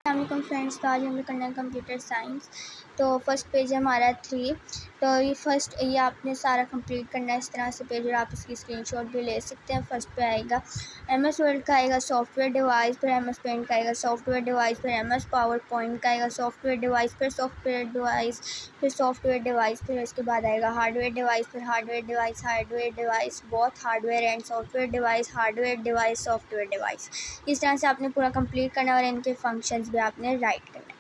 अस्सलाम फ्रेंड्स, तो आज हम लोग करना है कंप्यूटर साइंस। तो फर्स्ट पेज है हमारा 3। तो ये आपने सारा कंप्लीट करना है इस तरह से पेज, और आप इसकी स्क्रीनशॉट भी ले सकते हैं। फर्स्ट पे आएगा MS वर्ड का, आएगा सॉफ्टवेयर डिवाइस, फिर MS पेंट का आएगा सॉफ्टवेयर डिवाइस, फिर MS पावर पॉइंट का आएगा सॉफ्टवेयर डिवाइस, फिर सॉफ्टवेयर डिवाइस, फिर सॉफ्टवेयर डिवाइस, फिर इसके बाद आएगा हार्डवेयर डिवाइस, फिर hardware device both hardware and software device, hardware device, software device. इस तरह से आपने पूरा कंप्लीट करना है और इनके फंक्शंस भी आपने राइट करना है।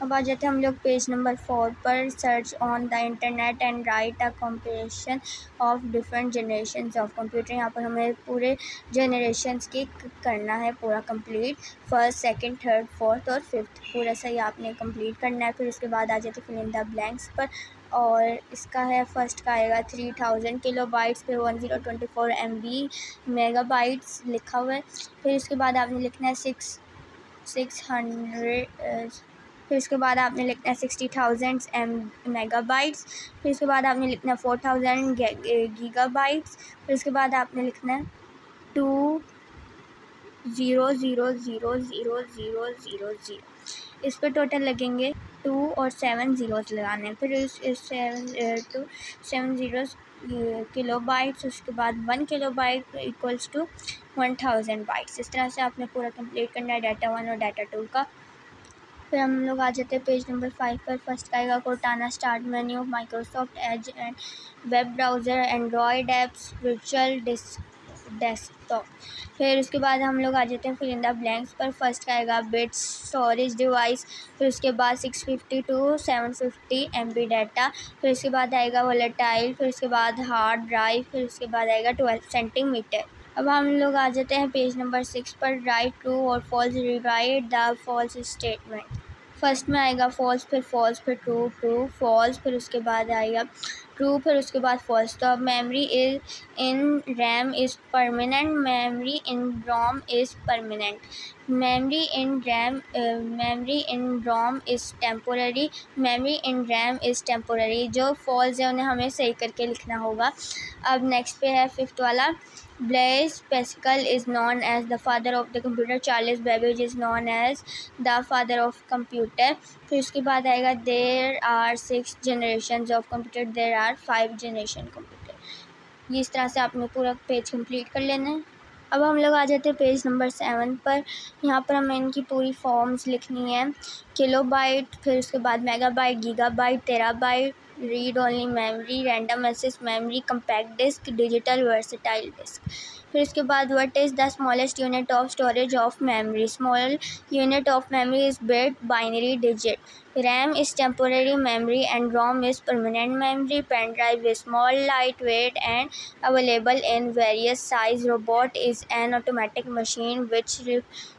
अब आ जाते हैं हम लोग पेज नंबर 4 पर। Search on the internet and right a comparison of different generations of computer. यहाँ पर हमें पूरे जनरेशन्स की करना है पूरा complete, first, second, third, fourth और फिफ्थ, पूरा सही आपने कंप्लीट करना है। फिर उसके बाद आ जाते हैं फिल इन द ब्लैंक्स पर, और इसका है फर्स्ट का आएगा 3000 किलोबाइट्स, फिर 1024 MB मेगाबाइट्स लिखा हुआ है। फिर उसके बाद आपने लिखना है 600, फिर उसके बाद आपने लिखना है 60,000 मेगाबाइट्स, फिर उसके बाद आपने लिखना है 4000 गीगाबाइट्स, फिर उसके बाद आपने लिखना है 200000000। इस पर टोटल लगेंगे 2 और 7 ज़ीरोज़ लगाने हैं। फिर इस 7 ज़ीरोज़ किलोबाइट्स, उसके बाद 1 किलोबाइट इक्वल्स टू 1000 बाइट्स। इस तरह से आपने पूरा कंप्लीट करना है डाटा 1 और डाटा 2 का। फिर हम लोग आ जाते हैं पेज नंबर 5 पर। फर्स्ट का आएगा Cortana start menu, Microsoft Edge and web browser, Android apps, virtual desktop. फिर उसके बाद हम लोग आ जाते हैं फिल इन द ब्लैंक्स पर। फर्स्ट का आएगा बिट स्टोरेज डिवाइस, फिर उसके बाद 650 to 750 MB डाटा, फिर उसके बाद आएगा वोलेटाइल, फिर उसके बाद हार्ड ड्राइव, फिर उसके बाद आएगा 12 सेंटीमीटर। अब हम लोग आ जाते हैं पेज नंबर 6 पर। राइट ट्रू और false, rewrite the false statement. First में आएगा फॉल्स, फिर फॉल्स, फिर ट्रू, ट्रू, फॉल्स, फिर उसके बाद आएगा ट्रू, फिर उसके बाद फॉल्स। तो अब memory is in RAM is permanent, memory in ROM is permanent, memory in ROM is temporary, memory in RAM is temporary. जो फॉल्स है उन्हें हमें सही करके लिखना होगा। अब नेक्स्ट पे है फिफ्थ वाला। Blaise Pascal is known as the father of the computer, Charles Babbage is known as the father of computer. फिर उसके बाद आएगा there are 6 generation of computer, there are 5 generation computer. इस तरह से आपने पूरा पेज कंप्लीट कर लेना है। अब हम लोग आ जाते हैं पेज नंबर 7 पर। यहाँ पर हमें इनकी पूरी फॉर्म्स लिखनी है। किलोबाइट, फिर उसके बाद megabyte, gigabyte, terabyte, read only memory, random access memory, compact disc, digital versatile disc. फिर उसके बाद what is the smallest unit of storage of memory, small unit of memory is bit binary digit, RAM is temporary memory and ROM is permanent memory, pen drive is small, lightweight and available in various size, robot is an automatic machine which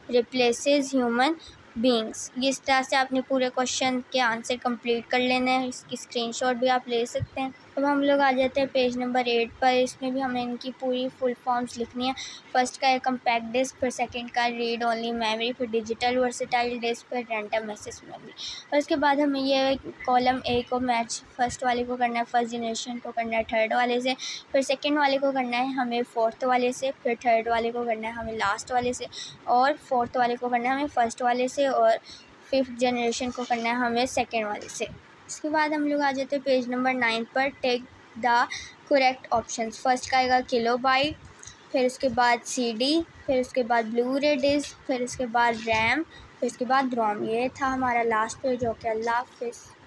replaces human beings। इस तरह से आपने पूरे question के answer complete कर लेना है। इसकी स्क्रीनशॉट भी आप ले सकते हैं। अब हम लोग आ जाते हैं पेज नंबर 8 पर। इसमें भी हमें इनकी पूरी फुल फॉर्म्स लिखनी है। फर्स्ट का है कंपैक्ट डिस्क, फिर सेकंड का रीड ओनली मेमोरी, फिर डिजिटल वर्सेटाइल डिस्क, फिर रैंडम एक्सेस मेमोरी। और उसके बाद हमें ये कॉलम ए को मैच फर्स्ट वाले को करना है, फर्स्ट जनरेशन को करना है थर्ड वाले से, फिर सेकंड वाले को करना है हमें फोर्थ वाले से, फिर थर्ड वाले को करना है हमें लास्ट वाले से, और फोर्थ वाले को करना है हमें फर्स्ट वाले से, और फिफ्थ जनरेशन को करना है हमें सेकेंड वाले से। उसके बाद हम लोग आ जाते हैं पेज नंबर 9 पर। Take the correct options. First का आएगा किलोबाइट, फिर उसके बाद CD, फिर उसके बाद ब्लू रे डिस्क, फिर उसके बाद रैम, फिर उसके बाद रोम। ये था हमारा लास्ट पेज। ओके, अल्लाह हाफिज़।